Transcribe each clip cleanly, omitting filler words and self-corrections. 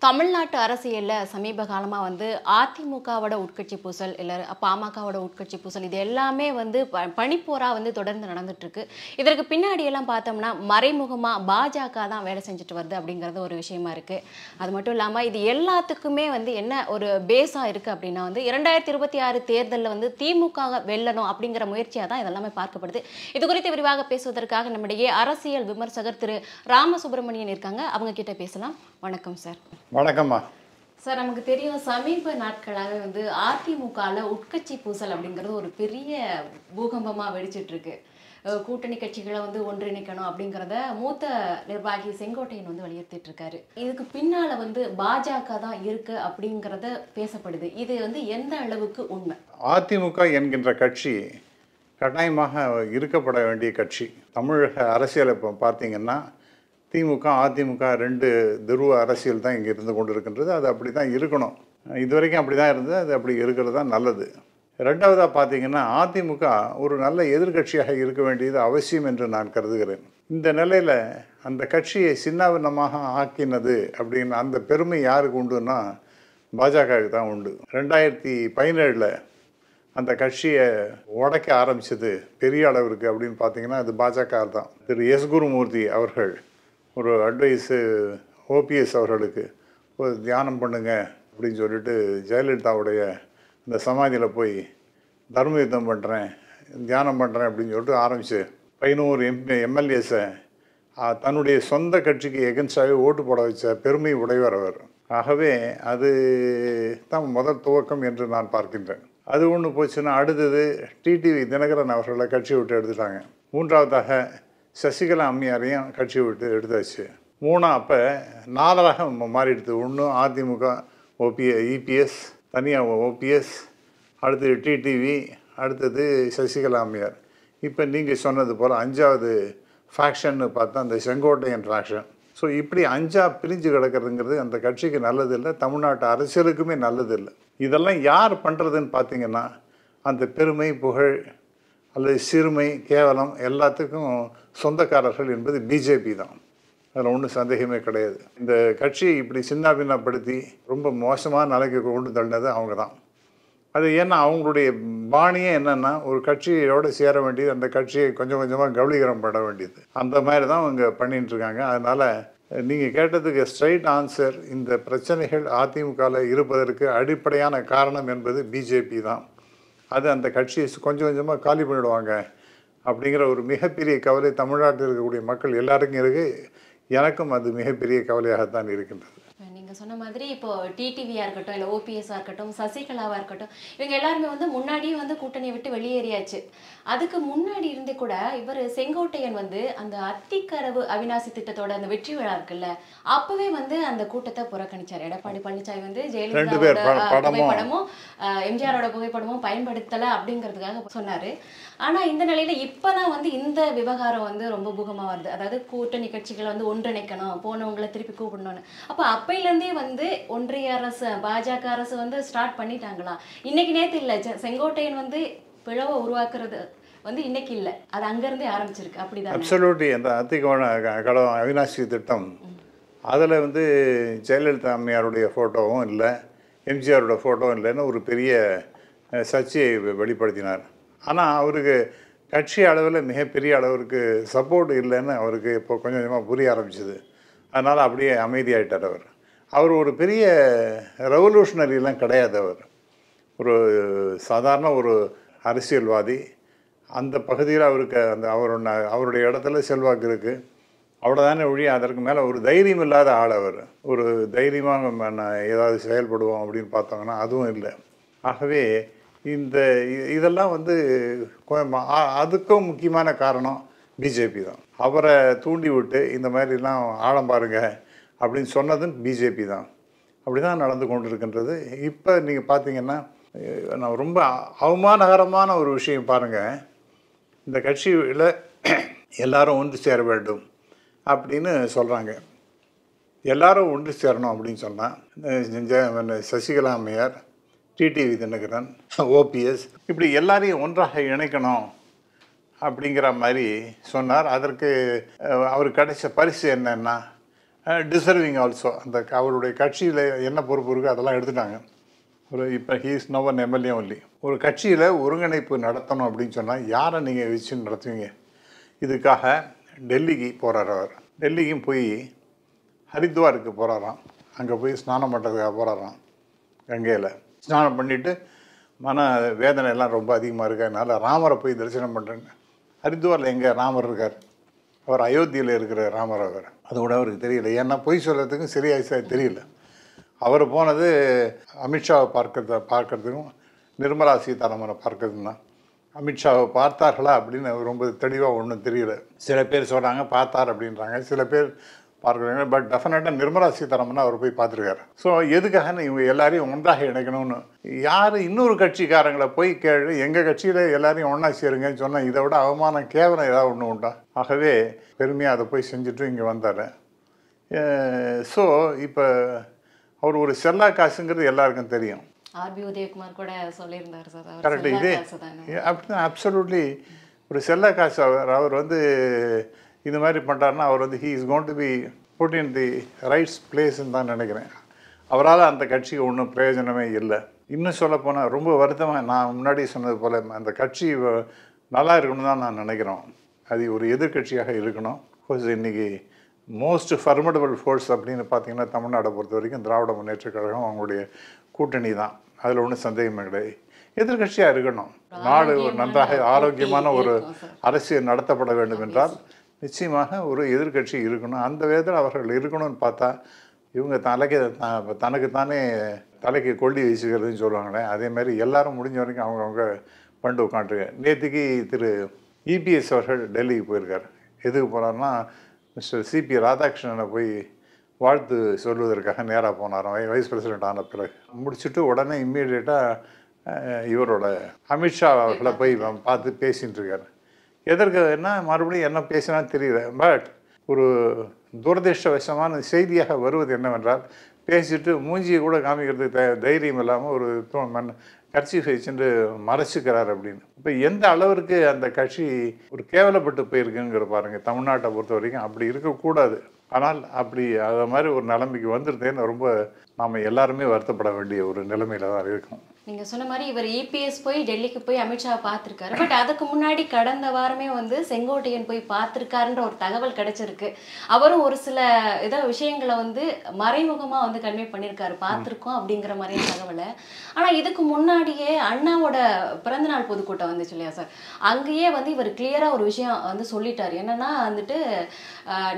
தமிழ்நாட்டு அரசியல்ல சமீப காலமா வந்து அதிமுகவோட உட்கட்சி பூசல் இல்ல பாமகவோட உட்கட்சி பூசல் இது எல்லாமே வந்து பனிப்போரா வந்து தொடர்ந்து நடந்துட்டு இருக்கு. இதற்கு பின்னாடி எல்லாம் பார்த்தோம்னா மறைமுகமா பாஜக தான் வேலை செஞ்சுட்டு வருது அப்படிங்கிறது ஒரு விஷயமா இருக்கு. அது மட்டும் இல்லாம இது எல்லாத்துக்குமே வந்து என்ன ஒரு பேஸா இருக்கு அப்படின்னா வந்து 2026 தேர்தலில் வந்து திமுக வெல்லணும் அப்படிங்கிற முயற்சியா தான் இதெல்லாமே பார்க்கப்படுது. இது குறித்து விரிவாக பேசுவதற்காக நம்மிடையே அரசியல் விமர்சகர் திரு ராமசுப்ரமணியன் இருக்காங்க. அவங்க கிட்ட பேசலாம். வணக்கம் சார். வணக்கம்மா. சார், நமக்கு தெரியும் சமீப நாட்களாகவே வந்து அதிமுகவில் உட்கட்சி பூசல் அப்படிங்கிறது ஒரு பெரிய பூகம்பமாக வெடிச்சிட்டு இருக்கு. கூட்டணி கட்சிகளை வந்து ஒன்றிணைக்கணும் அப்படிங்கிறத மூத்த நிர்வாகி செங்கோட்டையன் வந்து வலியுறுத்திட்டு இருக்காரு. இதுக்கு பின்னால வந்து பாஜக தான் இருக்கு அப்படிங்கிறத பேசப்படுது. இது வந்து எந்த அளவுக்கு உண்மை? அதிமுக என்கின்ற கட்சி கட்டாயமாக இருக்கப்பட வேண்டிய கட்சி. தமிழக அரசியலை இப்போ பார்த்தீங்கன்னா திமுக அதிமுக ரெண்டு துருவ அரசியல் தான் இங்கே இருந்து கொண்டு இருக்கின்றது. அது அப்படி தான் இருக்கணும். இது வரைக்கும் அப்படி தான் இருந்தது. அது அப்படி இருக்கிறது தான் நல்லது. ரெண்டாவதாக பார்த்தீங்கன்னா அதிமுக ஒரு நல்ல எதிர்கட்சியாக இருக்க வேண்டியது அவசியம் என்று நான் கருதுகிறேன். இந்த நிலையில் அந்த கட்சியை சின்னாபின்னமாக ஆக்கினது அப்படின்னு அந்த பெருமை யாருக்கு உண்டுன்னா பாஜகவுக்கு தான் உண்டு. 2017 அந்த கட்சியை உடைக்க ஆரம்பித்தது பெரிய அளவிற்கு அப்படின்னு பார்த்தீங்கன்னா அது பாஜக தான். திரு எஸ் குருமூர்த்தி அவர்கள் ஒரு அட்வைஸு ஓபிஎஸ் அவர்களுக்கு ஒரு தியானம் பண்ணுங்க அப்படின்னு சொல்லிட்டு ஜெயலலிதாவுடைய இந்த சமாதியில் போய் தர்ம யுத்தம் பண்ணுறேன் தியானம் பண்ணுறேன் அப்படின்னு சொல்லிட்டு ஆரம்பித்து 11 எம்எல்ஏஸை தன்னுடைய சொந்த கட்சிக்கு எகென்ஸ்டாகவே ஓட்டு போட வச்ச பெருமை உடையவர் அவர். ஆகவே அது தான் முதல் துவக்கம் என்று நான் பார்க்கின்றேன். அது ஒன்று போச்சுன்னா அடுத்தது டிடிவி தினகரன் அவர்களை கட்சி விட்டு எடுத்துட்டாங்க. மூன்றாவதாக சசிகலா அம்மையாரையும் கட்சி விட்டு எடுத்தாச்சு. அப்போ 4ஆக மாறிடுது. ஒன்று அதிமுக இபிஎஸ், தனியாக ஓபிஎஸ், அடுத்தது டிடிவி, அடுத்தது சசிகலா அம்மையார். இப்போ நீங்கள் சொன்னது போல் 5வது ஃபேக்ஷன்னு பார்த்தா அந்த செங்கோட்டையன் ஃபேக்ஷன். ஸோ இப்படி 5ஆக பிரிஞ்சு கிடக்கிறதுங்கிறது அந்த கட்சிக்கு நல்லதில்லை, தமிழ்நாட்டு அரசியலுக்குமே நல்லதில்லை. இதெல்லாம் யார் பண்ணுறதுன்னு பார்த்தீங்கன்னா அந்த பெருமை புகழ் அல்லது சிறுமை கேவலம் எல்லாத்துக்கும் சொந்தக்காரர்கள் என்பது பிஜேபி தான். அதில் ஒன்றும் சந்தேகமே கிடையாது. இந்த கட்சியை இப்படி சின்னாபின்னப்படுத்தி ரொம்ப மோசமான நிலைக்கு கொண்டு தள்ளினது அவங்க தான். அது ஏன்னா அவங்களுடைய பாணியே என்னென்னா ஒரு கட்சியோடு சேர வேண்டியது, அந்த கட்சியை கொஞ்சம் கொஞ்சமாக கபலீகரம் பண்ண வேண்டியது. அந்த மாதிரி தான் அவங்க பண்ணிகிட்ருக்காங்க. அதனால் நீங்கள் கேட்டதுக்கு ஸ்ட்ரைட் ஆன்சர், இந்த பிரச்சனைகள் அதிமுகவில் இருப்பதற்கு அடிப்படையான காரணம் என்பது பிஜேபி தான். அது அந்த கட்சியை கொஞ்சம் கொஞ்சமாக காலி பண்ணிவிடுவாங்க அப்படிங்கிற ஒரு மிகப்பெரிய கவலை தமிழ்நாட்டில் இருக்கக்கூடிய மக்கள் எல்லாருக்கும் இருக்குது. எனக்கும் அது மிகப்பெரிய கவலையாகத்தான் இருக்கின்றது. நீங்கள் சொன்ன மாதிரி இப்போ டிடிவியாக இருக்கட்டும் இல்லை ஓபிஎஸ்ஸாக இருக்கட்டும் சசிகலாவாக இருக்கட்டும் இவங்க எல்லாருமே வந்து முன்னாடியே வந்து கூட்டணியை விட்டு வெளியேறியாச்சு. அதுக்கு முன்னாடி இருந்தே கூட இவர் செங்கோட்டையன் வந்து அந்த அத்திக்கரவு அவிநாசி திட்டத்தோட அந்த வெற்றி விழா இருக்குல்ல, அப்பவே வந்து அந்த கூட்டத்தை புறக்கணிச்சார். எடப்பாடி பழனிசாமி வந்து ஜெயலலிதாவோட புகைப்படமும் எம்ஜிஆரோட புகைப்படமும் பயன்படுத்தலை அப்படிங்கிறதுக்காக சொன்னார். ஆனால் இந்த நிலையில இப்போதான் வந்து இந்த விவகாரம் வந்து ரொம்ப பூகமாக வருது. அதாவது கூட்டணி கட்சிகளை வந்து ஒன்றிணைக்கணும், போனவங்களை திருப்பி கூப்பிடணும்னு. அப்போ அப்பையிலேருந்தே வந்து ஒன்றிய அரசு பாஜக அரசு வந்து ஸ்டார்ட் பண்ணிட்டாங்களா? இன்னைக்கு நேற்று இல்லை, செங்கோட்டையன் வந்து பிளவை உருவாக்குறது வந்து இன்னைக்கு இல்லை, அது அங்கேருந்தே ஆரம்பிச்சிருக்கு. அப்படிதான் அப்சல்யூட்லி. அந்த அத்திக்கடவு அவிநாசி திட்டம் அதில் வந்து ஜெயலலிதா அம்மையாருடைய ஃபோட்டோவும் இல்லை, எம்ஜிஆரோட ஃபோட்டோவும் இல்லைன்னு ஒரு பெரிய சர்ச்சையை வெளிப்படுத்தினார். ஆனால் அவருக்கு கட்சி அளவில் மிகப்பெரிய அளவிற்கு சப்போர்ட் இல்லைன்னு அவருக்கு இப்போ கொஞ்சம் கொஞ்சமாக புரிய ஆரம்பிச்சிது. அதனால் அப்படியே அமைதியாகிட்டார் அவர். அவர் ஒரு பெரிய ரெவல்யூஷனரிலாம் கிடையாது. அவர் ஒரு சாதாரண ஒரு அரசியல்வாதி. அந்த பகுதியில் அவருக்கு அந்த அவருடைய இடத்துல செல்வாக்கு இருக்குது, அவ்வளோதானே ஒழிய அதற்கு மேலே ஒரு தைரியம் இல்லாத ஆள். அவர் ஒரு தைரியமாக ஏதாவது செயல்படுவோம் அப்படின்னு பார்த்தோங்கன்னா அதுவும் இல்லை. ஆகவே இதெல்லாம் வந்து அதுக்கும் முக்கியமான காரணம் பிஜேபி தான். அவரை தூண்டி விட்டு இந்த மாதிரிலாம் ஆழம் பாருங்க அப்படின்னு சொன்னதும் பிஜேபி தான். அப்படி தான் நடந்து கொண்டு இருக்கின்றது. இப்போ நீங்கள் பார்த்தீங்கன்னா நான் ரொம்ப அவமானகரமான ஒரு விஷயம் பாருங்கள். இந்த கட்சியில் எல்லாரும் ஒன்று சேர வேண்டும் அப்படின்னு சொல்கிறாங்க. எல்லாரும் ஒன்று சேரணும் அப்படின்னு சொன்னால் சசிகலா அம்மையார், டிடிவி தினகரன், ஓபிஎஸ் இப்படி எல்லாரையும் ஒன்றாக இணைக்கணும் அப்படிங்கிற மாதிரி சொன்னார். அதற்கு அவர் கிடைச்ச பரிசு என்னன்னா டிசர்விங் ஆல்சோ. அந்த அவருடைய கட்சியில் என்ன பொறுப்பு இருக்கோ அதெல்லாம் எடுத்துட்டாங்க. இப்போ he's no one MLA only. ஒரு கட்சியில் ஒருங்கிணைப்பு நடத்தணும் அப்படின்னு சொன்னால் யாரை நீங்கள் வச்சு நடத்துவீங்க? இதுக்காக டெல்லிக்கு போகிறார் அவர். டெல்லிக்கும் போய் ஹரித்வாருக்கு போகிறாராம். அங்கே போய் ஸ்நானம் பண்ணுறதுக்காக போகிறாராம். கங்கையில் ஸ்நானம் பண்ணிவிட்டு மன வேதனை எல்லாம் ரொம்ப அதிகமாக இருக்கிறதுனால ராமரை போய் தரிசனம் பண்ணுறேங்க. ஹரித்வாரில் எங்கே ராமர் இருக்கார்? அவர் அயோத்தியில் இருக்கிற ராமர். அவர் அது கூட அவருக்கு தெரியல. ஏன்னா பொய் சொல்கிறதுக்கும் சரியாக தெரியல. அவர் போனது அமித்ஷாவை பார்க்கறதுக்கும் நிர்மலா சீதாராமனை பார்க்கறதுக்கும் தான். அமித்ஷாவை பார்த்தார்களா அப்படின்னு ரொம்ப தெளிவாக ஒன்றும் தெரியல. சில பேர் சொல்கிறாங்க பார்த்தார் அப்படின்றாங்க, சில பேர் பார்க்குறாங்க. பட் டெஃபினட்டாக நிர்மலா சீதாராமனை அவர் போய் பார்த்துருக்காரு. ஸோ எதுக்காக இவங்க எல்லாரையும் ஒன்றாக இணைக்கணும்னு யார் இன்னொரு கட்சிக்காரங்களை போய் கேளு, எங்கள் கட்சியில் எல்லாரையும் ஒன்றா சேருங்கன்னு சொன்னால் இதை விட அவமானம் கேவலம் ஏதாவது ஒன்று உண்டா? ஆகவே பெருமையாக அதை போய் செஞ்சுட்டு இங்கே வந்தார். ஸோ இப்போ அவர் ஒரு செல்லா காசுங்கிறது எல்லாருக்கும் தெரியும். ஆர்பி உதயகுமார் கூட சொல்லியிருந்தார் சார். கரெக்டு. இதே அப்படிதான் அப்சல்யூட்லி ஒரு செல்லா காசு. அவர் வந்து இந்த மாதிரி பண்ணுறாருன்னா அவர் வந்து he is gone to be put in the rights பிளேஸ்ன்னு தான் நினைக்கிறேன். அவரால் அந்த கட்சிக்கு ஒன்றும் பிரயோஜனமே இல்லை. இன்னும் சொல்லப்போனால் ரொம்ப வருத்தமாக நான் முன்னாடி சொன்னது போல் அந்த கட்சி நல்லா இருக்கணும் தான் நான் நினைக்கிறோம். அது ஒரு எதிர்கட்சியாக இருக்கணும். பிகாஸ் இன்றைக்கி மோஸ்ட் ஃபர்மடபிள் ஃபோர்ஸ் அப்படின்னு பார்த்தீங்கன்னா தமிழ்நாடை பொறுத்த வரைக்கும் திராவிட முன்னேற்றக் கழகம் அவங்களுடைய கூட்டணி தான். அதில் ஒன்றும் சந்தேகமே கிடையாது. எதிர்கட்சியாக இருக்கணும். நாடு ஒரு நன்றாக ஆரோக்கியமான ஒரு அரசியல் நடத்தப்பட வேண்டும் என்றால் நிச்சயமாக ஒரு எதிர்கட்சி இருக்கணும். அந்த விதத்தில் அவர்கள் இருக்கணும்னு பார்த்தா இவங்க தனக்குத்தானே தலைக்கு கொள்ளி வீசுகிறதுன்னு சொல்லுவாங்களே, அதேமாதிரி எல்லாரும் முடிஞ்ச வரைக்கும் அவங்கவுங்க பண்ணிட்டு உட்காந்துருக்காங்க. நேற்றுக்கு திரு இபிஎஸ் அவர்கள் டெல்லிக்கு போயிருக்கார். எதுக்கு போனார்னா மிஸ்டர் சிபி ராதாகிருஷ்ணனை போய் வாழ்த்து சொல்வதற்காக நேராக போனாராம். வைஸ் பிரசிடென்ட் ஆன பிறகு முடிச்சுட்டு உடனே இம்மீடியட்டாக இவரோட அமித்ஷா அவர்களை போய் பார்த்து பேசின்னு இருக்கார். எதற்கு என்ன மறுபடியும் என்ன பேசினான்னு தெரியல. பட் ஒரு துரதிருஷ்டவசமான செய்தியாக வருவது என்னவென்றால் பேசிட்டு மூஞ்சியை கூட காமிக்கிறதுக்கு தைரியம் இல்லாமல் ஒரு கட்சி வச்சுட்டு மறைச்சிக்கிறார் அப்படின்னு. இப்போ எந்த அளவிற்கு அந்த கட்சி ஒரு கேவலப்பட்டு போயிருக்குங்கிற பாருங்கள். தமிழ்நாட்டை பொறுத்த வரைக்கும் அப்படி இருக்கக்கூடாது. ஆனால் அப்படி அதை மாதிரி ஒரு நிலைமைக்கு வந்துருந்தேன்னு ரொம்ப நாம் எல்லாருமே வருத்தப்பட வேண்டிய ஒரு நிலைமையில தான் இருக்கும். நீங்கள் சொன்ன மாதிரி இவர் இபிஎஸ் போய் டெல்லிக்கு போய் அமித்ஷாவை பார்த்துருக்காரு. பட் அதுக்கு முன்னாடி கடந்த வாரமே வந்து செங்கோட்டையன் போய் பார்த்துருக்காருன்ற ஒரு தகவல் கிடைச்சிருக்கு. அவரும் ஒரு சில விஷயங்களை வந்து மறைமுகமாக வந்து கன்வே பண்ணியிருக்காரு, பார்த்துருக்கோம் அப்படிங்கிற மாதிரியான தகவலை. ஆனால் இதுக்கு முன்னாடியே அண்ணாவோட பிறந்தநாள் பொதுக்கூட்டம் வந்துச்சு இல்லையா சார், அங்கேயே வந்து இவர் கிளியராக ஒரு விஷயம் வந்து சொல்லிட்டார். என்னன்னா வந்துட்டு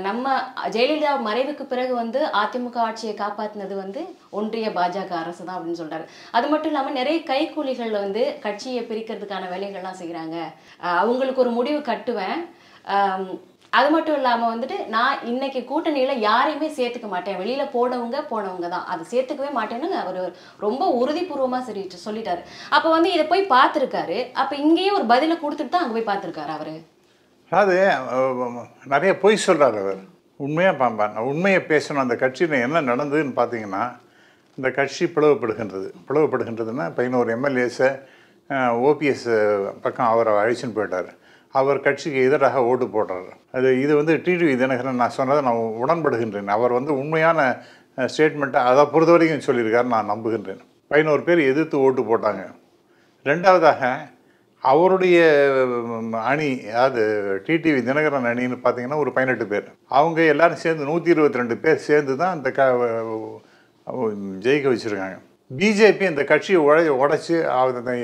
நம்ம ஜெயலலிதா மறைவுக்கு பிறகு வந்து அதிமுக ஆட்சியை காப்பாற்றினது வந்து ஒன்றிய பாஜக அரசு தான் அப்படின்னு சொல்றாரு. அது மட்டும் இல்லாமல் நிறைய கைக்கூலிகள் வந்து கட்சியை பிரிக்கிறதுக்கான வேலைகள்லாம் செய்கிறாங்க, அவங்களுக்கு ஒரு முடிவு கட்டுவேன். அது மட்டும் இல்லாமல் வந்துட்டு நான் இன்னைக்கு கூட்டணியில் யாரையுமே சேர்த்துக்க மாட்டேன், வெளியில் போனவங்க தான், அது சேர்த்துக்கவே மாட்டேன்னு அவர் ரொம்ப உறுதிபூர்வமாக சொல்லிட்டாரு. அப்போ வந்து இதை போய் பார்த்துருக்காரு. அப்போ இங்கேயே ஒரு பதிலை கொடுத்துட்டு தான் அங்கே போய் பார்த்துருக்காரு அவர். அது நிறைய பொய் சொல்கிறார் அவர். உண்மையை பேசணும். அந்த கட்சியில் என்ன நடந்ததுன்னு பார்த்தீங்கன்னா இந்த கட்சி பிளவுபடுகின்றதுன்னா 11 எம்எல்ஏஸை ஓபிஎஸ் பக்கம் அவரை அழைச்சின்னு போயிட்டார். அவர் கட்சிக்கு எதிராக ஓட்டு போடுறாரு. இது வந்து டிடிவி தினகரன் நான் சொன்னதை நான் உடன்படுகின்றேன். அவர் வந்து உண்மையான ஸ்டேட்மெண்ட்டை அதை பொறுத்த வரைக்கும் சொல்லியிருக்காரு, நான் நம்புகின்றேன். 11 பேர் எதிர்த்து ஓட்டு போட்டாங்க. ரெண்டாவதாக அவருடைய அணி, அதாவது டிடிவி தினகரன் அணின்னு பார்த்தீங்கன்னா ஒரு 18 பேர். அவங்க எல்லோரும் சேர்ந்து 122 பேர் சேர்ந்து தான் அந்த ஜெயிக்க வச்சுருக்காங்க. பிஜேபி இந்த கட்சியை உடைச்சி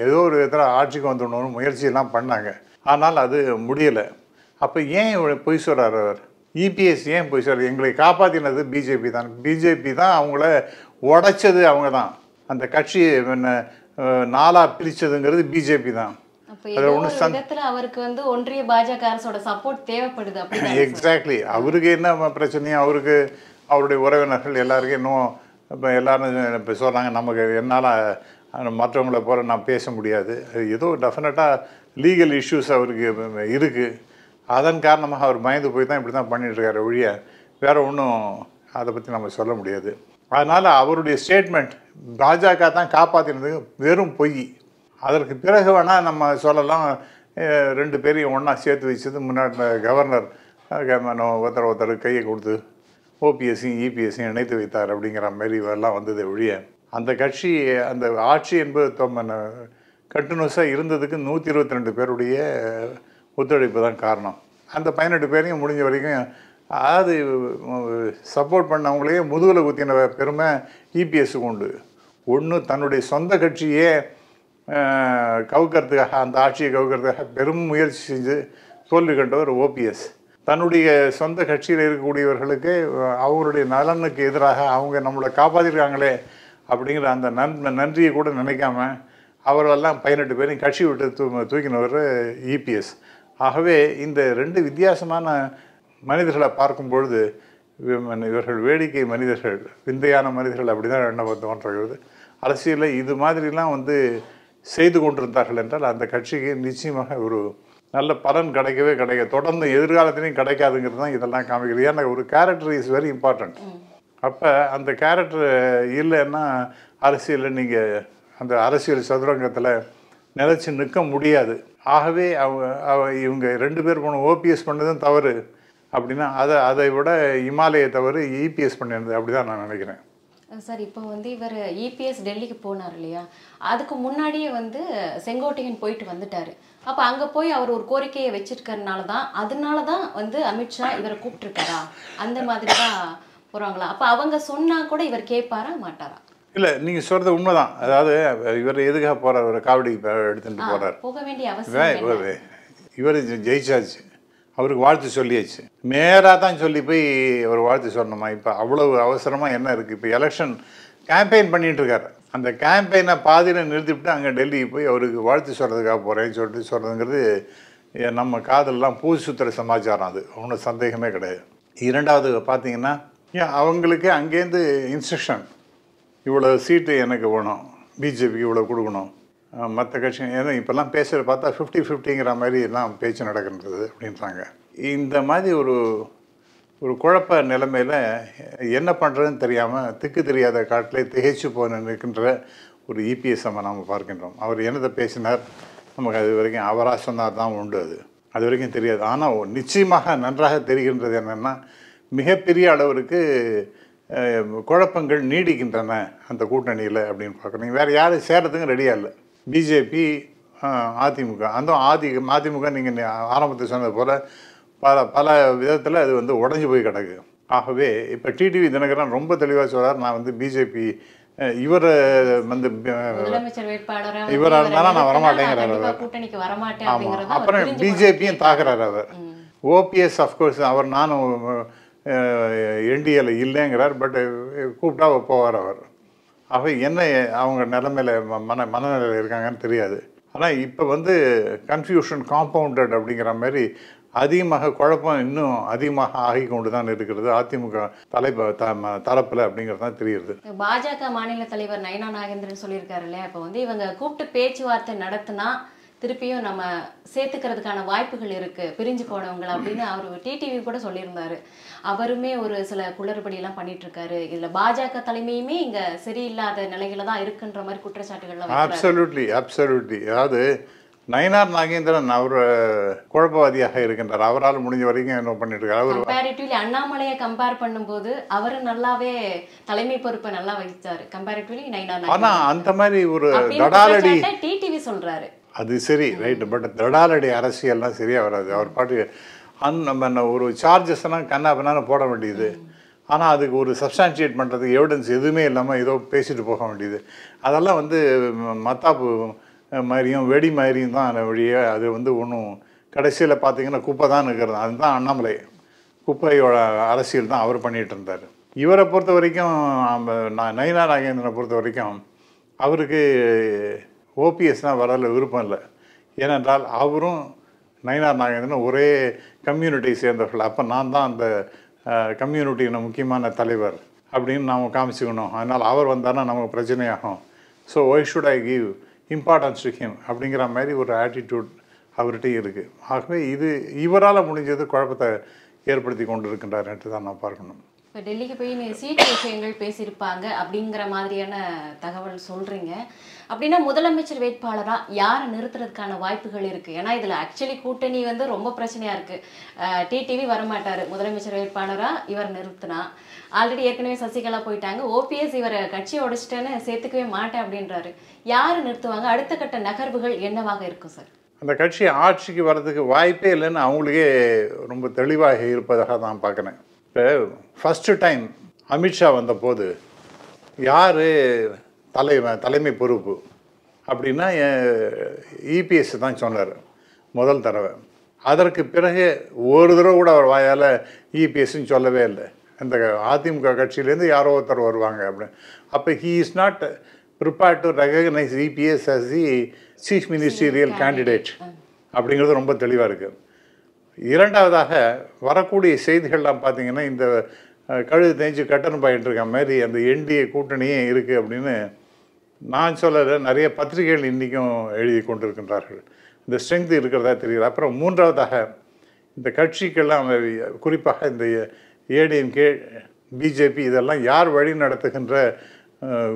ஏதோ ஒரு விதத்தில் ஆட்சிக்கு வந்துடணும்னு முயற்சியெல்லாம் பண்ணாங்க. ஆனால் அது முடியலை. அப்போ ஏன் பொய் சொல்கிறார் அவர்? இபிஎஸ் ஏன் பொய் சொல்கிறார்? எங்களை காப்பாற்றினது பிஜேபி தான் அவங்கள உடைச்சது அவங்க தான். அந்த கட்சி நாளாக பிரித்ததுங்கிறது பிஜேபி தான். அவருக்கு வந்து ஒன்றிய பாஜக அரசோட சப்போர்ட் தேவைப்படுது. எக்ஸாக்ட்லி. அவருக்கு என்ன பிரச்சனையும், அவருக்கு அவருடைய உறவினர்கள் எல்லாருக்கும் இன்னும் இப்போ எல்லாரும் இப்போ சொல்கிறாங்க நமக்கு என்னால் மற்றவங்களை போல நான் பேச முடியாது. ஏதோ டெஃபினட்டாக லீகல் இஷ்யூஸ் அவருக்கு இருக்குது. அதன் காரணமாக அவர் பயந்து போய் தான் இப்படி தான் பண்ணிட்டுருக்காரு ஒழிய வேறு ஒன்றும் அதை பற்றி நம்ம சொல்ல முடியாது. அதனால் அவருடைய ஸ்டேட்மெண்ட் பாஜக தான் காப்பாற்றினது வெறும் பொய். அதற்கு பிறகு வேணால் நம்ம சொல்லலாம் 2 பேரையும் ஒன்றா சேர்த்து வச்சது முன்னாடி கவர்னர் ஒருத்தர் கையை கொடுத்து ஓபிஎஸ்சியும் இபிஎஸ்சியும் இணைத்து வைத்தார் அப்படிங்கிற மாதிரி எல்லாம் வந்தது ஒழிய அந்த கட்சி அந்த ஆட்சி என்பது கண்டினியூஸாக இருந்ததுக்கு 122 பேருடைய ஒத்துழைப்பு தான் காரணம். அந்த 18 பேரையும் முடிஞ்ச வரைக்கும் அதாவது சப்போர்ட் பண்ணவங்களையே முதுகில் குத்தின பெருமை இபிஎஸ்ஸுக்கு உண்டு. ஒன்று தன்னுடைய சொந்த கட்சியே கவுக்கிறதுக்காக, அந்த ஆட்சியை கவுக்கிறதுக்காக பெரும் முயற்சி செஞ்சு தோல்வி கண்டவர் ஓபிஎஸ். தன்னுடைய சொந்த கட்சியில் இருக்கக்கூடியவர்களுக்கு அவங்களுடைய நலனுக்கு எதிராக அவங்க நம்மளை காப்பாற்றிருக்காங்களே அப்படிங்கிற அந்த நன்றியை கூட நினைக்காம அவரெல்லாம் 18 பேரையும் கட்சி விட்டு தூக்கினவர் இபிஎஸ். ஆகவே இந்த 2 வித்தியாசமான மனிதர்களை பார்க்கும் பொழுது இவர்கள் வேடிக்கை மனிதர்கள், விந்தையான மனிதர்கள் அப்படி தான் எண்ண தோன்றுகிறது. அரசியலில் இது மாதிரிலாம் செய்து கொண்டிருந்தார்கள் என்றால் அந்த கட்சிக்கு நிச்சயமாக ஒரு நல்ல பலன் கிடைக்கவே தொடர்ந்து எதிர்காலத்திலையும் கிடைக்காதுங்கிறது தான் இதெல்லாம் காமிக்கிறது. ஏன்னா ஒரு கேரக்டர் இஸ் வெரி இம்பார்ட்டண்ட். அப்போ அந்த கேரக்டர் இல்லைன்னா அரசியலில் நீங்கள் அந்த அரசியல் சதுரங்கத்தில் நிலச்சி நிற்க முடியாது. ஆகவே இவங்க 2 பேர் போன ஓபிஎஸ் பண்ணதும் தவறு அப்படின்னா அதை விட இமாலய தவறு இபிஎஸ் பண்ணியிருந்தது அப்படி தான் நான் நினைக்கிறேன். சார், இப்போ இவர் இபிஎஸ் டெல்லிக்கு போனார் இல்லையா, அதுக்கு முன்னாடியே செங்கோட்டையன் போயிட்டு வந்துட்டாரு. அப்போ அங்கே போய் அவர் ஒரு கோரிக்கையை வச்சிருக்கறனால தான் அமித்ஷா இவரை கூப்பிட்டுருக்காரா, அந்த மாதிரி தான் போகிறாங்களா? அப்போ அவங்க சொன்னால் கூட இவர் கேட்பாரா மாட்டாரா? இல்லை, நீங்கள் சொல்கிறது உண்மைதான். அதாவது இவர் எதுக்காக போகிறார், ஒரு காவடி எடுத்துகிட்டு போகிறார், போக வேண்டிய அவசியம். இவர் ஜெயிச்சாச்சு, அவருக்கு வாழ்த்து சொல்லியாச்சு. நேராக தான் சொல்லி போய் அவர் வாழ்த்து சொல்லணுமா? இப்போ அவ்வளவு அவசரமாக என்ன இருக்குது? இப்போ எலெக்ஷன் கேம்பெயின் பண்ணிகிட்டு இருக்காரு. அந்த கேம்பெயினை பாதியில் நிறுத்திவிட்டு அங்கே டெல்லிக்கு போய் அவருக்கு வாழ்த்து சொல்கிறதுக்காக போகிறேன்னு சொல்கிறதுங்கிறது நம்ம காதலெலாம் பூசி சுற்றுற சமாச்சாரம். அது ஒன்றும் சந்தேகமே கிடையாது. இரண்டாவது பார்த்தீங்கன்னா அவங்களுக்கு அங்கேருந்து இன்ஸ்ட்ரக்ஷன், இவ்வளோ சீட்டு எனக்கு வேணும், பிஜேபிக்கு இவ்வளோ கொடுக்கணும், மற்ற கட்சி ஏன்னா இப்போல்லாம் பேசுகிற பார்த்தா 50-50ங்கிற மாதிரி எல்லாம் பேச்சு நடக்கின்றது அப்படின்றாங்க. இந்த மாதிரி ஒரு குழப்ப நிலைமையில் என்ன பண்ணுறதுன்னு தெரியாமல் திக்கு தெரியாத காட்டிலே திகைச்சு போன நிற்கின்ற ஒரு இபிஎஸ் நாம் பார்க்கின்றோம். அவர் என்னதை பேசினார் நமக்கு அது வரைக்கும் அவராக சொன்னார் தான் உண்டு, அது வரைக்கும் தெரியாது. ஆனால் நிச்சயமாக நன்றாக தெரிகின்றது என்னென்னா மிகப்பெரிய அளவிற்கு குழப்பங்கள் நீடிக்கின்றன அந்த கூட்டணியில் அப்படின்னு பார்க்குறீங்க. வேறு யாரும் சேரத்துக்கும் ரெடியாக இல்லை. பிஜேபி, அதிமுக, அந்த அதிமுக நீங்கள் ஆரம்பத்தில் சொன்னது போல் பல விதத்தில் அது உடஞ்சி போய் கிடக்கு. ஆகவே இப்போ டிடிவி தினகரன் ரொம்ப தெளிவாக சொல்கிறார், நான் பிஜேபி இவர் இவராக இருந்தாலும் நான் வரமாட்டேங்கிறார் அவர். அப்புறம் பிஜேபியும் தாக்குறாரு அவர். ஓபிஎஸ் அஃப்கோர்ஸ் அவர் நானும் என்டிஏல இல்லைங்கிறார், பட் கூப்பிட்டா போவார் அவர். ஆக என்ன அவங்க நிலைமையில் மனநிலையில் இருக்காங்கன்னு தெரியாது. ஆனால் இப்போ கன்ஃபியூஷன் காம்பவுண்டட் அப்படிங்கிற மாதிரி அதிகமாக குழப்பம் இன்னும் அதிகமாக ஆகி கொண்டு தான் இருக்கிறது அதிமுக தரப்பில் அப்படிங்கிறது தான் தெரியுது. பாஜக மாநில தலைவர் நயனா நாகேந்திரன் சொல்லியிருக்காரு இல்லையா, இப்போ இவங்க கூப்பிட்டு பேச்சுவார்த்தை நடத்தினா திருப்பியும் நம்ம சேர்த்துக்கிறதுக்கான வாய்ப்புகள் இருக்கு, பிரிஞ்சு போனவங்களை அப்படின்னு அவர் டிடிவி கூட சொல்லியிருந்தாரு. அவருமே ஒரு சில குளறுபடியெல்லாம் பண்ணிட்டு இருக்காரு. இதுல பாஜக தலைமையுமே இங்க சரியில்லாத நிலையில தான் இருக்குன்ற மாதிரி குற்றச்சாட்டுகள். அப்சல்யூட்லி. அதாவது நயனார் நாகேந்திரன் அவர் குழப்பவாதியாக இருக்கின்றார். அவரால் முடிஞ்ச வரைக்கும் என்ன பண்ணிட்டு இருக்காரு. கம்பேரிட்டிவ்லி அண்ணாமலையை கம்பேர் பண்ணும்போது அவர் நல்லாவே தலைமை பொறுப்பை நல்லா வகிச்சாரு கம்பேரிட்டிவ்லி நயனார். ஆனா அந்த மாதிரி ஒரு தடாலடி டிடிவி சொல்றாரு. அது சரி, ரைட்டு. பட் தடாலடி அரசியல்லாம் சரியாக வராது. அவர் பாட்டு நம்ம ஒரு சார்ஜஸ்லாம் கண்ணா பண்ணாலும் போட வேண்டியது. ஆனால் அதுக்கு ஒரு சப்ஸ்டான்ஷியேட் பண்ணுறதுக்கு எவிடன்ஸ் எதுவுமே இல்லாமல் ஏதோ பேசிட்டு போக வேண்டியது. அதெல்லாம் மத்தாப்பு மாதிரியும் வெடி மாதிரியும் தான் வழியே. அது ஒன்றும் கடைசியில் பார்த்தீங்கன்னா குப்பை தான் இருக்கிறது. அதுதான் அண்ணாமலை குப்பையோட அரசியல் தான் அவர் பண்ணிகிட்டு இருந்தார். இவரை பொறுத்த வரைக்கும் நயனா நாகேந்திரனை பொறுத்த வரைக்கும் அவருக்கு ஓபிஎஸ்னால் வரல விருப்பம் இல்லை. ஏனென்றால் அவரும் நயனார் நாகேந்திரன் ஒரே கம்யூனிட்டியை சேர்ந்தவர்கள். அப்போ நான் தான் அந்த கம்யூனிட்டியின் முக்கியமான தலைவர் அப்படின்னு நாம் காமிச்சிக்கணும். அதனால் அவர் வந்தார்னா நமக்கு பிரச்சனையாகும். So why should I give importance to him அப்படிங்கிற மாதிரி ஒரு ஆட்டிடியூட் அவர்கிட்டையும் இருக்குது. ஆகவே இது இவரால் முடிஞ்சது குழப்பத்தை ஏற்படுத்தி கொண்டு இருக்கின்றார் என்று தான் நான் பார்க்கணும். இப்போ டெல்லிக்கு போய் நீ சீட்டு விஷயங்கள் பேசியிருப்பாங்க அப்படிங்கிற மாதிரியான தகவல் சொல்றீங்க. அப்படின்னா முதலமைச்சர் வேட்பாளரா யாரை நிறுத்துறதுக்கான வாய்ப்புகள் இருக்கு? ஏன்னா இதுல ஆக்சுவலி கூட்டணி வந்து ரொம்ப பிரச்சனையா இருக்கு. டிடிவி வரமாட்டாரு முதலமைச்சர் வேட்பாளரா இவர் நிறுத்தினா. ஆல்ரெடி ஏற்கனவே சசிகலா போயிட்டாங்க. ஓபிஎஸ் இவரை கட்சியை உடைச்சிட்டேன்னு சேர்த்துக்கவே மாட்டேன் அப்படின்றாரு. யாரு நிறுத்துவாங்க? அடுத்த கட்ட நகர்வுகள் என்னவாக இருக்கும் சார்? அந்த கட்சி ஆட்சிக்கு வர்றதுக்கு வாய்ப்பே இல்லைன்னு அவங்களுக்கே ரொம்ப தெளிவாக இருப்பதாக நான் பார்க்குறேன். இப்போ ஃபஸ்ட்டு டைம் அமித்ஷா வந்தபோது யார் தலைமை பொறுப்பு அப்படின்னா இபிஎஸ் தான் சொன்னார் முதல் தடவை. அதற்கு பிறகு ஒரு தடவை கூட அவர் வாயால் இபிஎஸ்ன்னு சொல்லவே இல்லை. அந்த அதிமுக கட்சியிலேருந்து யாரோ ஒருத்தர் வருவாங்க அப்படின்னு. அப்போ he is not prepared to recognise EPS as the chief ministerial candidate அப்படிங்கிறது ரொம்ப தெளிவாக இருக்குது. இரண்டாவதாக வரக்கூடிய செய்திகள்லாம் பார்த்தீங்கன்னா இந்த கழுது தேஞ்சு கட்டணம் பாயிட்டு இருக்க மாதிரி அந்த என்டிஏ கூட்டணியே இருக்குது அப்படின்னு நான் சொல்லலை, நிறைய பத்திரிகைகள் இன்றைக்கும் எழுதி கொண்டிருக்கின்றார்கள். இந்த ஸ்ட்ரென்த் இருக்கிறதா தெரியுது. அப்புறம் மூன்றாவதாக இந்த கட்சிக்கெல்லாம் குறிப்பாக இந்த ஏடிஎம்கே பிஜேபி இதெல்லாம் யார் வழி நடத்துகின்ற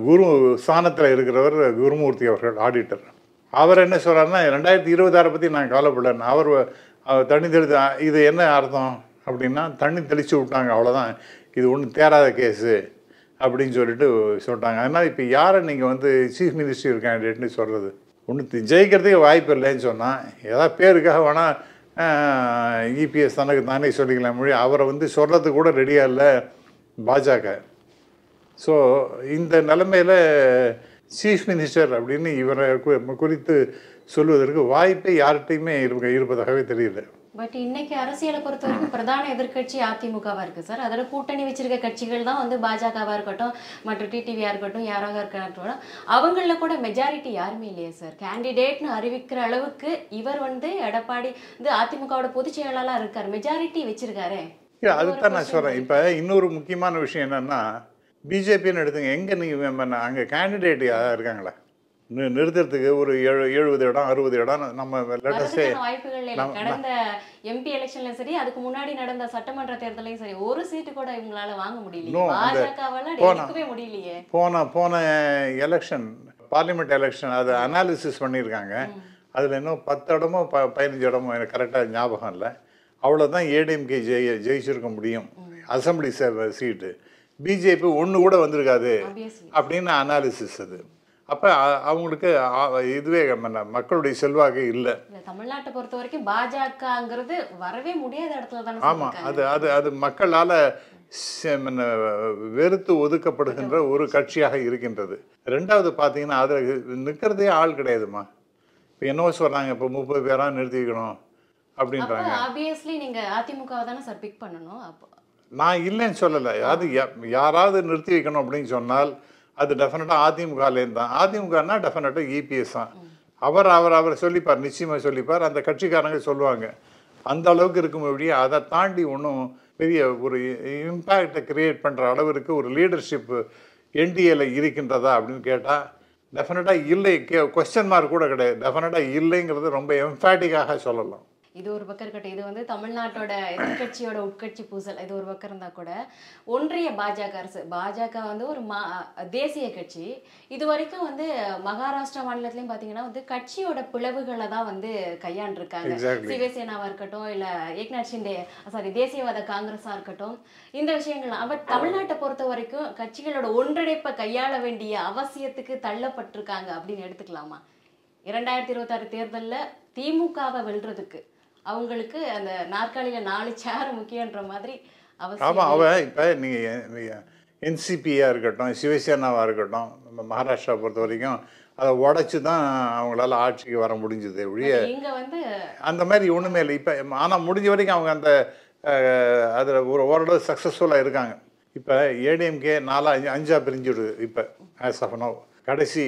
குரு ஸ்தானத்தில் இருக்கிறவர் குருமூர்த்தி அவர்கள், ஆடிட்டர். அவர் என்ன சொல்கிறாருன்னா 2026 பற்றி நான் கவலைப்படலன்னு. அவர் தண்ணி தெளித்து இது என்ன அர்த்தம் அப்படின்னா தண்ணி தெளித்து விட்டாங்க அவ்வளோதான், இது ஒன்றும் தேராத கேஸு அப்படின்னு சொல்லிட்டாங்க. அதனால் இப்போ யாரை நீங்கள் வந்து சீஃப் மினிஸ்டர் கேண்டிடேட்னு சொல்கிறது? ஒன்று ஜெயிக்கிறதுக்கு வாய்ப்பு இல்லைன்னு சொன்னால் ஏதாவது பேருக்காக வேணால் இபிஎஸ் தனக்கு தானே சொல்லிக்கலாம் மொழி, அவரை வந்து சொல்கிறதுக்கு கூட ரெடியாக இல்லை பாஜக. ஸோ இந்த நிலைமையில் சீஃப் மினிஸ்டர் அப்படின்னு இவரை குறித்து சொல்வதற்கு வாய்ப்பே யார்கிட்டையுமே இருப்பதாகவே தெரியல. பட் இன்னைக்கு அரசியலை பொறுத்த வரைக்கும் பிரதான எதிர்கட்சி அதிமுகவா இருக்கு சார். அதோட கூட்டணி வச்சிருக்க கட்சிகள் தான் வந்து பாஜகவா இருக்கட்டும், மற்ற டிடிவியா இருக்கட்டும், யாராக இருக்கட்டும், அவங்கள கூட மெஜாரிட்டி யாருமே இல்லையா சார்? கேண்டிடேட்னு அறிவிக்கிற அளவுக்கு இவர் வந்து எடப்பாடி வந்து அதிமுகவோட பொதுச் செயலாளராக இருக்காரு, மெஜாரிட்டி வச்சிருக்காரு. அதுதான் நான் சொல்கிறேன். இப்போ இன்னொரு முக்கியமான விஷயம் என்னென்னா பிஜேபின்னு எடுத்துங்க, எங்கே நீங்கள் அங்கே கேண்டிடேட் யாராவது இருக்காங்களா நிறுத்துறதுக்கு? ஒரு 70 இடம் 60 இடம் நம்ம லெட்டஸ்டே வாய்ப்புகள் இல்லை. கடந்த எம்பி எலெக்ஷன்ல சரி, அதுக்கு முன்னாடி நடந்த சட்டமன்ற தேர்தலையும் சரி, ஒரு சீட்டு கூட இவங்களால வாங்க முடியல. பாஜகவால எடுக்கவே முடியலையே. போன எலெக்ஷன் பார்லிமெண்ட் எலெக்ஷன் அது அனாலிசிஸ் பண்ணியிருக்காங்க. அதில் இன்னும் 10 இடமோ 15 இடமோ எனக்கு கரெக்டாக ஞாபகம் இல்லை. அவ்வளோதான் ஏடிஎம்கே ஜெயிச்சிருக்க முடியும் அசம்பிளி சீட்டு. பிஜேபி ஒன்று கூட வந்திருக்காது அப்படின்னு அனாலிசிஸ் அது. அப்போ அவங்களுக்கு இதுவே மக்களுடைய செல்வாக்கு இல்லை. தமிழ்நாட்டை பொறுத்த வரைக்கும் பாஜகங்கிறது வரவே முடியாத இடத்துல தான். ஆமாம், அது மக்களால் வெறுத்து ஒதுக்கப்படுகின்ற ஒரு கட்சியாக இருக்கின்றது. ரெண்டாவது பார்த்தீங்கன்னா அதில் நிற்கிறதே ஆள் கிடையாதுமா. இப்போ என்னவோ சொல்கிறாங்க, இப்போ 30 பேராக நிறுத்தி வைக்கணும் அப்படின்றாங்க. ஆப்வியஸ்லி நீங்கள் அதிமுகவை தானே சார் பிக் பண்ணணும். அப்போ நான் இல்லைன்னு சொல்லலை. அது யாராவது நிறுத்தி வைக்கணும் அப்படின்னு சொன்னால் அது டெஃபினட்டாக அதிமுகலேருந்து தான். அதிமுகனா டெஃபினட்டாக இபிஎஸ் தான். அவர் சொல்லிப்பார், நிச்சயமாக சொல்லிப்பார். அந்த கட்சிக்காரங்க சொல்லுவாங்க. அந்த அளவுக்கு இருக்கும் எப்படியே அதை தாண்டி ஒன்றும் பெரிய ஒரு இம்பேக்டை கிரியேட் பண்ணுற அளவிற்கு ஒரு லீடர்ஷிப் என்டிஏல இருக்கின்றதா அப்படின்னு கேட்டால் டெஃபினட்டாக இல்லை. கொஸ்டின் மார்க் கூட கிடையாது. டெஃபினட்டாக இல்லைங்கிறது ரொம்ப எம்ஃபேட்டிக்காக சொல்லலாம். இது ஒரு பக்கம் இருக்கட்டும், இது வந்து தமிழ்நாட்டோட எதிர்கட்சியோட உட்கட்சி பூசல் இது ஒரு பக்கம் இருந்தால் கூட ஒன்றிய பாஜக அரசு, பாஜக வந்து ஒரு தேசிய கட்சி, இது வரைக்கும் வந்து மகாராஷ்டிரா மாநிலத்திலையும் பார்த்தீங்கன்னா வந்து கட்சியோட பிளவுகளை தான் வந்து கையாண்டிருக்காங்க. சிவசேனாவாக இருக்கட்டும், இல்லை ஏக்நாத் ஷிண்டே தேசியவாத காங்கிரஸாக இருக்கட்டும், இந்த விஷயங்கள்லாம். பட் தமிழ்நாட்டை பொறுத்த வரைக்கும் கட்சிகளோட ஒன்றிணைப்பை கையாள வேண்டிய அவசியத்துக்கு தள்ளப்பட்டிருக்காங்க அப்படின்னு எடுத்துக்கலாமா? 2026 தேர்தலில் திமுகவை வெல்றதுக்கு அவங்களுக்கு அந்த நாற்காலியில் 4 சேர் முக்கியன்ற மாதிரி அவசியம். ஆமாம், அவன் இப்போ நீங்கள் என்சிபியாக இருக்கட்டும், சிவசேனாவாக இருக்கட்டும், நம்ம மகாராஷ்டிரா பொறுத்த வரைக்கும் அதை உடச்சி தான் அவங்களால ஆட்சிக்கு வர முடிஞ்சுது ஒழிய இங்கே வந்து அந்த மாதிரி ஒன்றுமே இல்லை. இப்போ ஆனால் முடிஞ்ச வரைக்கும் அவங்க அந்த அதில் ஓரளவு சக்ஸஸ்ஃபுல்லாக இருக்காங்க. இப்போ ஏடிஎம்கே 4-5 பிரிஞ்சுடுது இப்போ ஆஸ் ஆஃப் நவ். கடைசி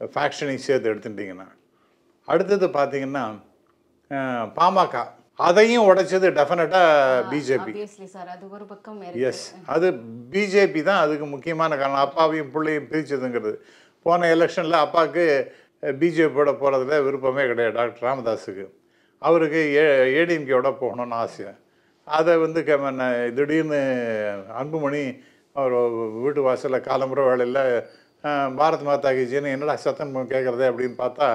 ஃபேக்ஷனையும் சேர்த்து எடுத்துட்டிங்கன்னா அடுத்தது பார்த்தீங்கன்னா பாமக, அதையும் உடைச்சது டெஃபினட்டாக பிஜேபி. எஸ், அது பிஜேபி தான் அதுக்கு முக்கியமான காரணம். அப்பாவையும் பிள்ளையும் பிரித்ததுங்கிறது. போன எலெக்ஷனில் அப்பாவுக்கு பிஜேபியோட போகிறதுல விருப்பமே கிடையாது டாக்டர் ராமதாஸுக்கு. அவருக்கு ஏடிஎம்கேயோட போகணுன்னு ஆசை. அதை வந்து திடீர்னு அன்புமணி அவர் வீட்டு வாசலில் காலம்புற வேலையில் பாரத் மாதா கி ஜெய்ன்னு என்னடா சத்தம் கேட்குறதே அப்படின்னு பார்த்தா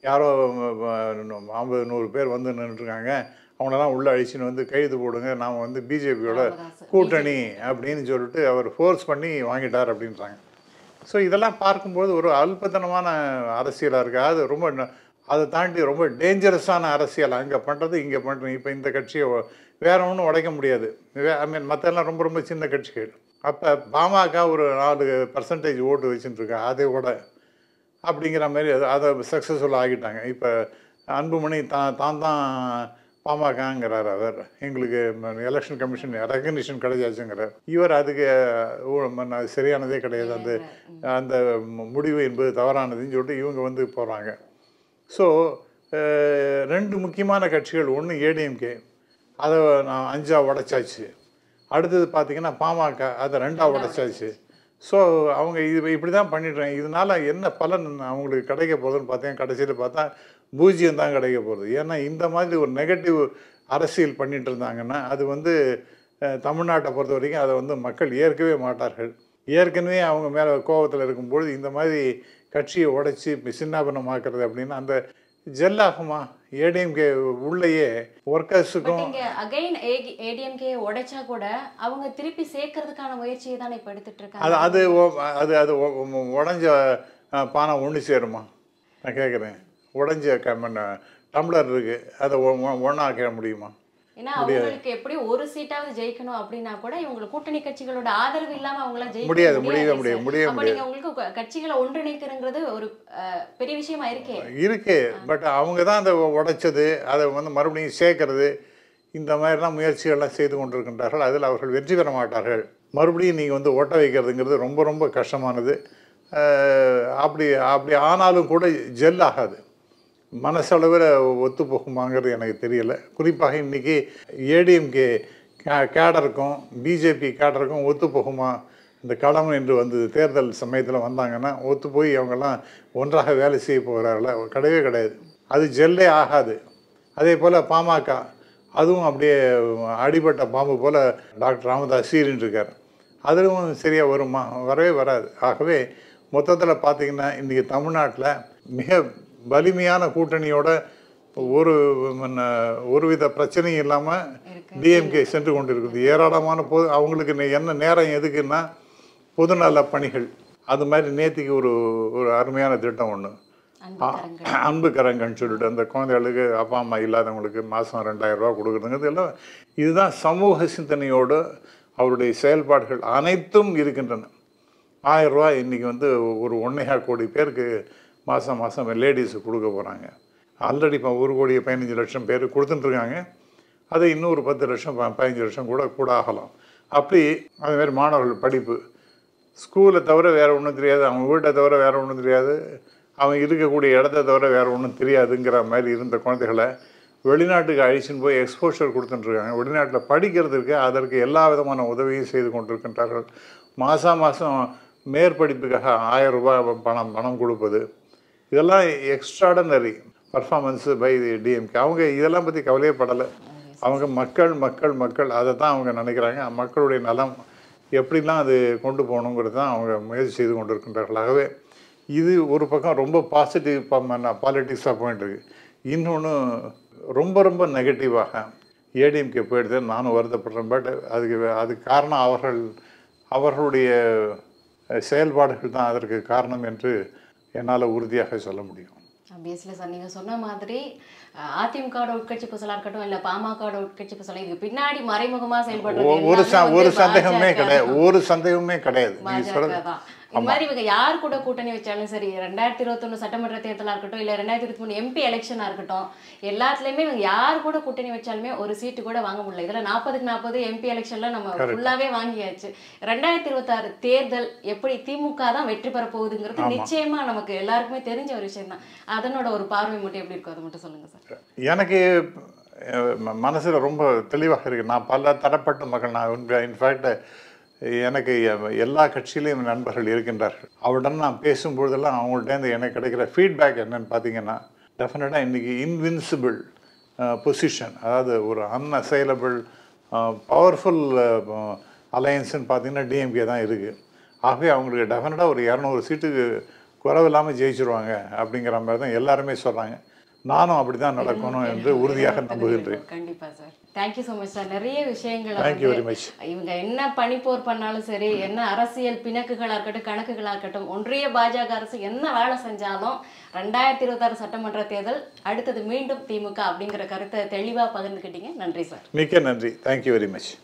யாரோ 50-100 பேர் வந்து நின்றுருக்காங்க. அவங்களெல்லாம் உள்ளே அழிச்சின்னு வந்து கைது போடுங்க, நாம் வந்து பிஜேபியோட கூட்டணி அப்படின்னு சொல்லிட்டு அவர் ஃபோர்ஸ் பண்ணி வாங்கிட்டார் அப்படின்றாங்க. ஸோ இதெல்லாம் பார்க்கும்போது ஒரு அல்பத்தனமான அரசியலாக இருக்குது. அது ரொம்ப அதை தாண்டி ரொம்ப டேஞ்சரஸான அரசியல். அங்கே பண்ணுறது இங்கே பண்ணுறோம். இப்போ இந்த கட்சியை வேற ஒன்றும் உடைக்க முடியாது. ஐ மீன் மற்றெல்லாம் ரொம்ப ரொம்ப சின்ன கட்சிகள். அப்போ பாமக ஒரு 4% ஓட்டு வச்சுட்டுருக்கா, அதை கூட அப்படிங்கிற மாதிரி அதை சக்ஸஸ்ஃபுல்லாக ஆகிட்டாங்க. இப்போ அன்புமணி தான் பாமகங்கிறார். அவர் எங்களுக்கு எலெக்ஷன் கமிஷன் ரெகக்னிஷன் கிடைச்சாச்சுங்கிறார். இவர் அதுக்கு சரியானதே கிடையாது, அந்த அந்த முடிவு என்பது தவறானதுன்னு சொல்லிட்டு இவங்க வந்து போகிறாங்க. ஸோ 2 முக்கியமான கட்சிகள், ஒன்று ஏடிஎம்கே, அதை நான் 5ஆக உடைச்சாச்சு. அடுத்தது பார்த்திங்கன்னா பாமக, அதை 2ஆக உடைச்சாச்சு. ஸோ அவங்க இப்படி தான் பண்ணிடுறாங்க. இதனால் என்ன பலன் அவங்களுக்கு கிடைக்க போகுதுன்னு பார்த்தீங்கன்னா கடைசியில் பார்த்தா பூஜ்ஜியம் தான் கிடைக்க போகுது. ஏன்னா இந்த மாதிரி ஒரு நெகட்டிவ் அரசியல் பண்ணிகிட்டு இருந்தாங்கன்னா அது வந்து தமிழ்நாட்டை பொறுத்த வரைக்கும் அதை வந்து மக்கள் ஏற்கவே மாட்டார்கள். ஏற்கனவே அவங்க மேலே கோபத்தில் இருக்கும்பொழுது இந்த மாதிரி கட்சியை உடைச்சி சின்னாபின்னமாக்குறது அப்படின்னா அந்த ஜெல்லாகுமா? ஏடிஎம்கே உள்ளேயே ஒர்க்கர்ஸுக்கும் அகைன் ஏடிஎம்கே உடைச்சா கூட அவங்க திருப்பி சேர்க்கறதுக்கான முயற்சியை தான் இப்போ எடுத்துட்டு இருக்காங்க. அது அது அது உடஞ்ச பானை ஒன்று சேருமா? நான் கேட்குறேன். உடஞ்ச டம்ளர் இருக்கு, அதை ஒன்றாக்க முடியுமா? ஏன்னா அவங்களுக்கு எப்படி ஒரு சீட்டாவது ஜெயிக்கணும் அப்படின்னா கூட இவங்களுக்கு கூட்டணி கட்சிகளோட ஆதரவு இல்லாம அவங்களாம் ஜெயிக்க முடியாது. நீங்க உங்களுக்கு கட்சிகளை ஒன்றிணைக்கிறங்கிறது ஒரு பெரிய விஷயமா இருக்கு. பட் அவங்க தான் அதை உடைச்சது, அதை வந்து மறுபடியும் சேர்க்கறது, இந்த மாதிரிலாம் முயற்சிகள்லாம் செய்து கொண்டிருக்கின்றார்கள். அதில் அவர்கள் வெற்றி பெற மாட்டார்கள். மறுபடியும் நீங்கள் வந்து ஓட்ட வைக்கிறதுங்கிறது ரொம்ப ரொம்ப கஷ்டமானது. அப்படி ஆனாலும் கூட ஜெல் ஆகாது. மனசளவில் ஒத்து போகுமாங்கிறது எனக்கு தெரியல. குறிப்பாக இன்றைக்கி ஏடிஎம்கே கேடருக்கும் பிஜேபி கேடருக்கும் ஒத்து போகுமா? இந்த களம் என்று வந்து தேர்தல் சமயத்தில் வந்தாங்கன்னா ஒத்து போய் அவங்கெல்லாம் ஒன்றாக வேலை செய்ய போகிறார்கள? கிடையவே கிடையாது. அது ஜெல்லே ஆகாது. அதே போல் பாமக, அதுவும் அப்படியே அடிபட்ட பாம்பு போல் டாக்டர் ராமதாஸ் சீரின்னு இருக்கார். அதுவும் சரியாக வருமா? வரவே வராது. ஆகவே மொத்தத்தில் பார்த்திங்கன்னா இன்றைக்கி தமிழ்நாட்டில் மிக வலிமையான கூட்டணியோட ஒருவித பிரச்சனையும் இல்லாமல் டிஎம்கே சென்று கொண்டிருக்குது. ஏராளமான அவங்களுக்கு என்ன நேரம் எதுக்குன்னா பொதுநல பணிகள். அது மாதிரி நேற்றுக்கு ஒரு அருமையான திட்டம் ஒன்று, அன்பு கரங்கன்னு சொல்லிட்டு அந்த குழந்தைகளுக்கு அப்பா அம்மா இல்லாதவங்களுக்கு மாதம் 2000 ரூபா கொடுக்குறதுங்கிறது எல்லாம் இதுதான் சமூக சிந்தனையோடு அவருடைய செயல்பாடுகள் அனைத்தும் இருக்கின்றன. 1000 ரூபா இன்றைக்கி வந்து ஒரு 1.25 கோடி பேருக்கு மாதம் லேடிஸுக்கு கொடுக்க போகிறாங்க. ஆல்ரெடி இப்போ 1 கோடி 15 லட்சம் பேர் கொடுத்துட்டுருக்காங்க. அதை இன்னும் ஒரு 10 லட்சம் 15 லட்சம் கூட ஆகலாம். அப்படி அதுமாதிரி மாணவர்கள் படிப்பு, ஸ்கூலை தவிர வேறு ஒன்றும் தெரியாது, அவங்க வீட்டை தவிர வேறு ஒன்றும் தெரியாது, அவங்க இருக்கக்கூடிய இடத்த தவிர வேறு ஒன்றும் தெரியாதுங்கிற மாதிரி இருந்த குழந்தைகளை வெளிநாட்டுக்கு அழிச்சின்னு போய் எக்ஸ்போஷர் கொடுத்துட்டுருக்காங்க. வெளிநாட்டில் படிக்கிறதுக்கு அதற்கு எல்லா விதமான உதவியும் செய்து கொண்டிருக்கின்றார்கள். மாதம் மேற்படிப்புக்காக 1000 ரூபாய் பணம் கொடுப்பது, இதெல்லாம் எக்ஸ்ட்ராடனரி பர்ஃபார்மன்ஸு பை டிஎம்கே. அவங்க இதெல்லாம் பற்றி கவலையே படலை. அவங்க மக்கள் அதை தான் அவங்க நினைக்கிறாங்க. மக்களுடைய நலம் எப்படிலாம் அது கொண்டு போகணுங்கிறது தான் அவங்க முயற்சி செய்து கொண்டிருக்கின்றார்கள். ஆகவே இது ஒரு பக்கம் ரொம்ப பாசிட்டிவ் பாலிட்டிக்ஸாக போயிட்டு இருக்குது. இன்னொன்று ரொம்ப ரொம்ப நெகட்டிவாக ஏடிஎம்கே போயிடுது. நானும் வருத்தப்படுறேன். பட் அதுக்கு காரணம் அவர்களுடைய செயல்பாடுகள் தான் அதற்கு காரணம் என்று என்னால் உறுதியாக சொல்ல முடியும். ஆப்வியஸ்லி சார், நீங்கள் சொன்ன மாதிரி அதிமுகவோட உட்கட்சி பூசலாக இருக்கட்டும், இல்லை பாமகவோட உட்கட்சி பூசலாம், இதுக்கு பின்னாடி மறைமுகமாக செயல்படுறது ஒரு சந்தேகமே கிடையாது. இந்த மாதிரி இவங்க யார் கூட கூட்டணி வச்சாலும் சரி, 2021 சட்டமன்ற தேர்தலாக இருக்கட்டும், இல்லை 2023 எம்பி எலெக்ஷனாக இருக்கட்டும், எல்லாத்துலேயுமே இவங்க யார் கூட கூட்டணி வச்சாலுமே ஒரு சீட்டு கூட வாங்க முடியல. இதில் 40-40 எம்பி எலெக்ஷனில் நம்ம ஃபுல்லாகவே வாங்கியாச்சு. 2026 தேர்தல் எப்படி திமுக தான் வெற்றி பெற போகுதுங்கிறது நிச்சயமாக நமக்கு எல்லாருக்குமே தெரிஞ்ச ஒரு விஷயம் தான். அதனோட ஒரு பார்வை மட்டும் எப்படி இருக்கும், அதை மட்டும் சொல்லுங்கள் சார். எனக்கு மனசில் ரொம்ப தெளிவாக இருக்குது. நான் பல தரப்பட்ட மக்கள், நான் இன்ஃபேக்ட் எனக்கு எல்லா கட்சியிலையும் நண்பர்கள் இருக்கின்றார்கள். அவருடன் நான் பேசும்பொழுதெல்லாம் அவங்கள்ட்டேருந்து எனக்கு கிடைக்கிற ஃபீட்பேக் என்னென்னு பார்த்தீங்கன்னா, டெஃபினட்டாக இன்றைக்கி இன்வின்சிபிள் பொசிஷன், அதாவது ஒரு அன்அசைலபிள் பவர்ஃபுல் அலையன்ஸ்ன்னு பார்த்தீங்கன்னா டிஎம்கே தான் இருக்குது. ஆகவே அவங்களுக்கு டெஃபினட்டாக ஒரு 200 சீட்டுக்கு குறைவில்லாமல் ஜெயிச்சிருவாங்க அப்படிங்கிற மாதிரி தான் எல்லாருமே சொல்கிறாங்க. நானும் அப்படி தான் நடக்கணும் என்று உறுதியாக நம்புகின்றேன். கண்டிப்பா sir. Thank you so much sir. நிறைய விஷயங்களை தேங்க்யூ வெரி மச். இவங்க என்ன பனிப்போர் பண்ணாலும் சரி, என்ன அரசியல் பிணக்குகளாக இருக்கட்டும், கணக்குகளாக இருக்கட்டும், ஒன்றிய பாஜக அரசு என்ன வேலை செஞ்சாலும் 2026 சட்டமன்ற தேர்தல் அடுத்தது மீண்டும் திமுக அப்படிங்கிற கருத்தை தெளிவாக பகிர்ந்துக்கிட்டீங்க. நன்றி சார். மிக்க நன்றி. Thank you very much.